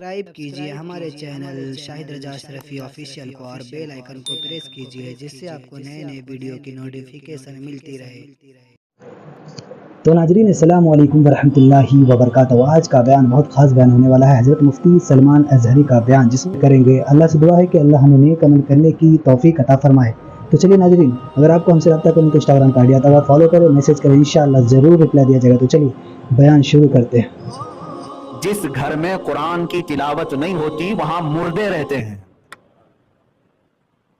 Subscribe کیجئے ہمارے channel شاہد رجا اشرفی آفیشیل کو اور بیل آئیکن کو پریس کیجئے جس سے آپ کو نئے نئے ویڈیو کی نوٹیفیکیشن ملتی رہے۔ تو ناظرین السلام علیکم ورحمۃ اللہ وبرکاتہ۔ آج کا بیان بہت خاص بیان ہونے والا ہے، حضرت مفتی سلمان اظہری کا بیان، جس میں کریں گے۔ اللہ سے دعا ہے کہ اللہ ہمیں نیک عمل کرنے کی توفیق عطا فرمائے۔ تو چلیے ناظرین، اگر آپ کو ہم سے رابطہ کرنے تو انسٹاگرام کا آئی ڈی آتا ہے، فالو کریں، میسج کریں، انشاءاللہ ضرور رپلائی دیا جائے گا۔ تو چلیے بیان شروع کرتے ہیں۔ جس گھر میں قرآن کی تلاوت نہیں ہوتی وہاں مردے رہتے ہیں،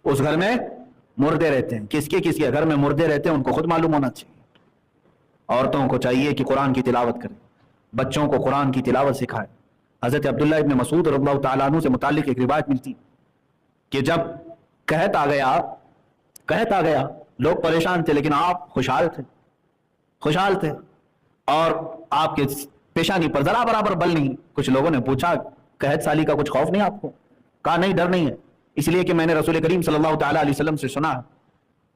اس گھر میں مردے رہتے ہیں۔ کس کے گھر میں مردے رہتے ہیں ان کو خود معلوم ہونا چاہیے۔ عورتوں کو چاہیے کہ قرآن کی تلاوت کریں، بچوں کو قرآن کی تلاوت سکھائے۔ حضرت عبداللہ ابن مسعود رضی اللہ تعالیٰ عنہ سے متعلق ایک روایت ملتی کہ جب قحط آ گیا لوگ پریشان تھے لیکن آپ خوشحال تھے اور آپ کے پیشانی پر ذرا برابر بل نہیں۔ کچھ لوگوں نے پوچھا قحط سالی کا کچھ خوف نہیں آپ کو؟ کہا نہیں، ڈر نہیں ہے، اس لیے کہ میں نے رسول کریم صلی اللہ تعالیٰ علیہ وسلم سے سنا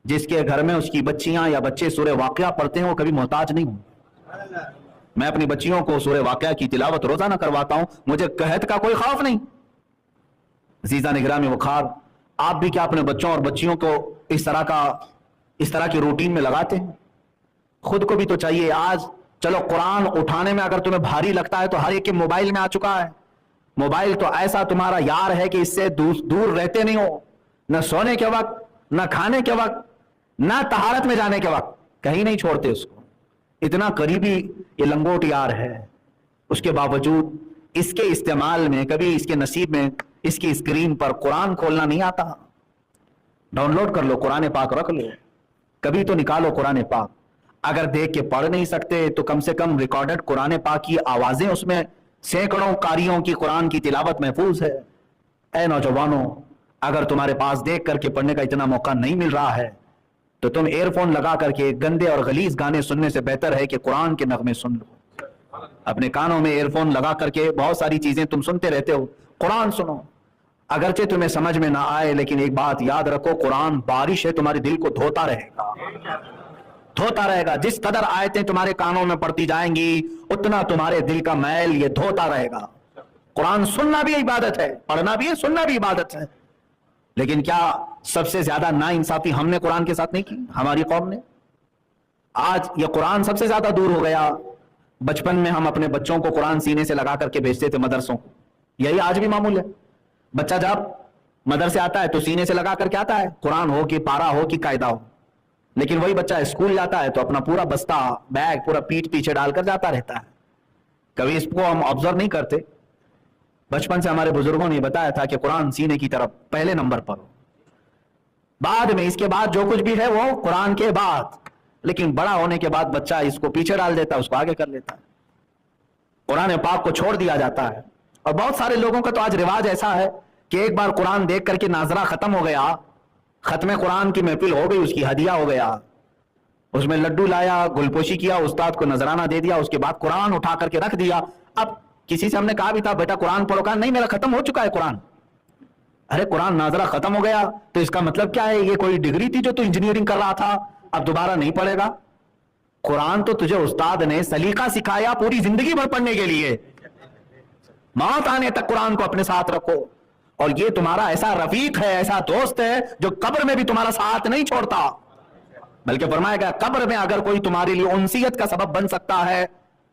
جس کے گھر میں اس کی بچیاں یا بچے سورہ واقعہ پڑھتے ہیں وہ کبھی محتاج نہیں ہوں۔ میں اپنی بچیوں کو سورہ واقعہ کی تلاوت روزانہ کرواتا ہوں، مجھے قحط کا کوئی خوف نہیں۔ عزیزان گرامی وقار، آپ بھی کیا اپنے بچوں اور بچیوں کو اس طرح کی روٹین میں لگاتے ہیں؟ خود کو بھی تو چاہیے۔ آج چلو قرآن اٹھانے میں اگر تمہیں بھاری لگتا ہے تو ہر ایک کے موبائل میں آ چکا ہے۔ موبائل تو ایسا تمہارا یار ہے کہ اس سے دور رہتے نہیں ہو، نہ سونے کے وقت، نہ کھانے کے وقت، نہ طہارت میں جانے کے وقت، کہیں نہیں چھوڑتے اس کو۔ اتنا قریبی یہ لنگوٹ یار ہے، اس کے باوجود اس کے استعمال میں کبھی اس کے نصیب میں اس کی اسکرین پر قرآن کھولنا نہیں آتا۔ ڈاؤن لوڈ کر لو، قرآن پاک رکھ لو، کبھی تو نکالو قرآن پاک۔ اگر دیکھ کے پڑھ نہیں سکتے تو کم سے کم ریکارڈڈ قرآن پاک کی آوازیں، اس میں سینکڑوں قاریوں کی قرآن کی تلاوت محفوظ ہے۔ اے نوجوانوں، اگر تمہارے پاس دیکھ کر کے پڑھنے کا اتنا موقع نہیں مل رہا ہے تو تم ایئر فون لگا کر کے گندے اور غلیظ گانے سننے سے بہتر ہے کہ قرآن کے نغمے سن لو۔ اپنے کانوں میں ایئر فون لگا کر کے بہت ساری چیزیں تم سنتے رہتے ہو، قرآن سنو۔ اگرچہ تمہیں سمجھ میں نہ آئے لیکن ایک بات یاد رکھو، قرآن بارش ہے، تمہارے دل کو دھوتا رہے گا۔ جس قدر آیتیں تمہارے کانوں میں پڑتی جائیں گی اتنا تمہارے دل کا میل یہ دھوتا رہے گا۔ قرآن سننا بھی عبادت ہے، پڑھنا بھی ہے، سننا بھی عبادت ہے۔ لیکن کیا سب سے زیادہ ناانصافی ہم نے قرآن کے ساتھ نہیں کی؟ ہماری قوم نے۔ آج یہ قرآن سب سے زیادہ دور ہو گیا۔ بچپن میں ہم اپنے بچوں کو قرآن سینے سے لگا کر کے بھیجتے تھے مدرسوں کو، یہی آج بھی معمول ہے۔ بچہ جب مدرسے آتا ہے تو سینے سے لگا کر کے آتا ہے، قرآن ہو کہ پارا ہو کہ قاعدہ ہو۔ لیکن وہی بچہ اسکول جاتا ہے تو اپنا پورا بستہ بیگ پورا پیٹھ پیچھے ڈال کر جاتا رہتا ہے۔ کبھی اس کو ہم آبزرو نہیں کرتے۔ بچپن سے ہمارے بزرگوں نے بتایا تھا کہ قرآن سینے کی طرف پہلے نمبر پر ہو، بعد میں اس کے بعد جو کچھ بھی ہے وہ قرآن کے بعد۔ لیکن بڑا ہونے کے بعد بچہ اس کو پیچھے ڈال دیتا ہے، اس کو آگے کر لیتا ہے، قرآن پاک کو چھوڑ دیا جاتا ہے۔ اور بہت سارے لوگوں کا تو آج رواج ایسا ہے کہ ایک بار قرآن دیکھ کر کے ناظرہ ختم ہو گیا، ختم قرآن کی محفل ہو گئی، اس کی ہدیہ ہو گیا، اس میں لڈو لایا، گلپوشی کیا، استاد کو نذرانہ دے دیا، اس کے بعد قرآن اٹھا کر کے رکھ دیا۔ اب کسی سے ہم نے کہا بھی تھا بیٹا قرآن پڑھو، کہا نہیں میرا ختم ہو چکا ہے قرآن۔ ارے قرآن ناظرہ ختم ہو گیا تو اس کا مطلب کیا ہے؟ یہ کوئی ڈگری تھی جو تو انجینئرنگ کر رہا تھا، اب دوبارہ نہیں پڑھے گا؟ قرآن تو تجھے استاد نے سلیقہ سکھایا پوری زندگی بھر پڑھنے کے لیے، موت آنے تک قرآن کو اپنے ساتھ رکھو۔ اور یہ تمہارا ایسا رفیق ہے، ایسا دوست ہے جو قبر میں بھی تمہارا ساتھ نہیں چھوڑتا، بلکہ فرمایا گیا قبر میں اگر کوئی تمہارے لیے انسیت کا سبب بن سکتا ہے،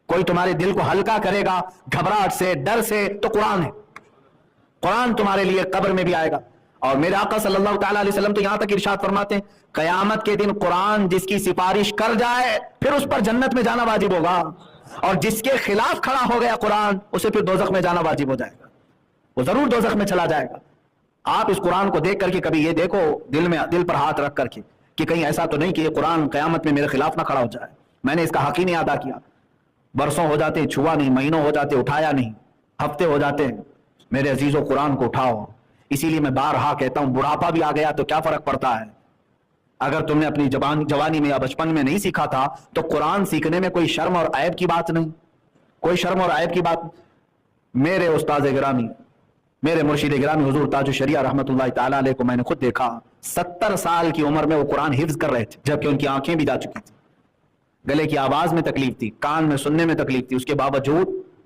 کوئی تمہارے دل کو ہلکا کرے گا گھبراہٹ سے، ڈر سے، تو قرآن ہے۔ قرآن تمہارے لیے قبر میں بھی آئے گا۔ اور میرے آقا صلی اللہ تعالیٰ علیہ وسلم تو یہاں تک ارشاد فرماتے ہیں قیامت کے دن قرآن جس کی سفارش کر جائے پھر اس پر جنت میں جانا واجب ہوگا، اور جس کے خلاف کھڑا ہو گیا قرآن اسے پھر دوزخ میں جانا واجب ہو جائے گا، وہ ضرور دوزخ میں چلا جائے گا۔ آپ اس قرآن کو دیکھ کر کے کبھی یہ دیکھو دل پر ہاتھ رکھ کر کے کہ کہیں ایسا تو نہیں کہ یہ قرآن قیامت میں میرے خلاف نہ کھڑا ہو جائے، میں نے اس کا حق ہی نہیں ادا کیا۔ برسوں ہو جاتے چھوا نہیں، مہینوں ہو جاتے اٹھایا نہیں، ہفتے ہو جاتے۔ میرے عزیزوں قرآن کو اٹھاؤ۔ اسی لیے میں بارہا کہتا ہوں بڑھاپا بھی آ گیا تو کیا فرق پڑتا ہے؟ اگر تم نے اپنی جوانی میں یا بچپن میں نہیں سیکھا تھا تو قرآن سیکھنے میں کوئی شرم اور عیب کی بات نہیں، کوئی شرم اور عیب کی بات۔ میرے استاد گرامی، میرے مرشد گرامی حضور تاج الشریعہ رحمۃ اللہ تعالیٰ علیہ کو میں نے خود دیکھا 70 سال کی عمر میں وہ قرآن حفظ کر رہے تھے، جبکہ ان کی آنکھیں بھی جا چکی تھی، گلے کی آواز میں تکلیف تھی، کان میں سننے میں تکلیف تھی، اس کے باوجود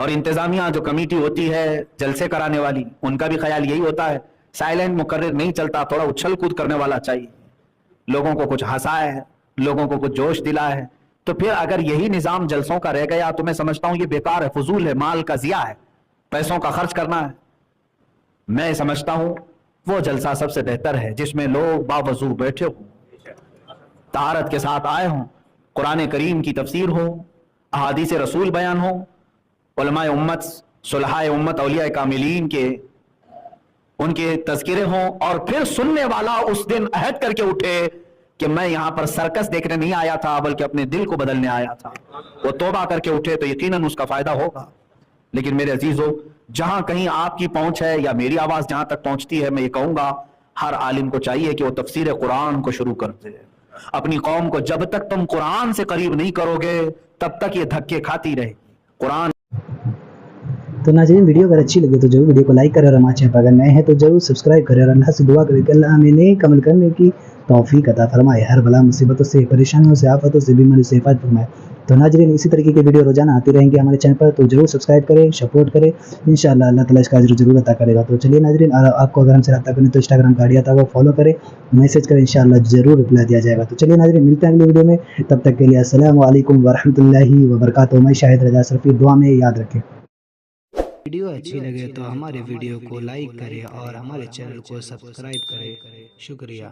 اور انتظامیہ جو کمیٹی ہوتی ہے جلسے کرانے والی, ان کا بھی خیال یہی ہوتا ہے سائلنٹ مقرر نہیں چلتا, تھوڑا اچھل کود کرنے والا چاہیے, لوگوں کو کچھ ہنسائے, لوگوں کو کچھ جوش دلائے. تو پھر اگر یہی نظام جلسوں کا رہ گیا تو میں سمجھتا ہوں یہ بیکار ہے, فضول ہے, مال کا ضیاع ہے, پیسوں کا خرچ کرنا ہے. میں سمجھتا ہوں وہ جلسہ سب سے بہتر ہے جس میں لوگ باوضو بیٹھے ہوں, طہارت کے ساتھ آئے ہوں, قرآن کریم کی تفسیر ہو, احادیث رسول بیان ہو, علماء امت, صلحاء امت, اولیاء کاملین کے ان کے تذکرے ہوں, اور پھر سننے والا اس دن عہد کر کے اٹھے کہ میں یہاں پر سرکس دیکھنے نہیں آیا تھا بلکہ اپنے دل کو بدلنے آیا تھا, وہ توبہ کر کے اٹھے تو یقیناً اس کا فائدہ ہوگا. لیکن میرے عزیزو, جہاں کہیں آپ کی پہنچ ہے یا میری آواز جہاں تک پہنچتی ہے, میں یہ کہوں گا ہر عالم کو چاہیے کہ وہ تفسیر قرآن کو شروع کر دے. اپنی قوم کو جب تک تم قرآن سے قریب نہیں کرو گے تب تک یہ دھکے کھاتی رہے گی. قرآن. تو ناظرین, ویڈیو اگر اچھی لگے تو ضرور ویڈیو کو لائک کریں, اور ہمارے چینل پر اگر نئے ہیں تو ضرور سبسکرائب کریں, اور اللہ سے دعا کریں کہ اللہ ہمیں نیک عمل کرنے کی توفیق عطا فرمائے, ہر بلا مصیبتوں سے, پریشانیوں سے, آفتوں سے, بیماری سے حفاظت فرمائے. تو ناظرین, اسی طریقے کی ویڈیو روزانہ آتی رہیں گی ہمارے چینل پر, تو ضرور سبسکرائب کریں, سپورٹ کریں, انشاءاللہ اللہ تعالیٰ اس کا اجر ضرور عطا کرے گا. تو چلیے ناظرین, آپ کو اگر ہم سے رابطہ کریں تو انسٹاگرام کا آئی ڈی آتا ہے, وہ فالو کریں, میسج کریں, انشاءاللہ ضرور رپلائی دیا جائے گا. تو چلیے ناظرین, ملتے ہیں اگلی ویڈیو میں, تب تک کے لیے السلام علیکم ورحمۃ اللہ وبرکاتہ. میں شاہد رضا اشرفی, دعا میں یاد رکھیں. ویڈیو اچھی لگے تو ہمارے ویڈیو کو لائک کریں اور ہمارے چینل کو سبسکرائب کریں. شکریہ.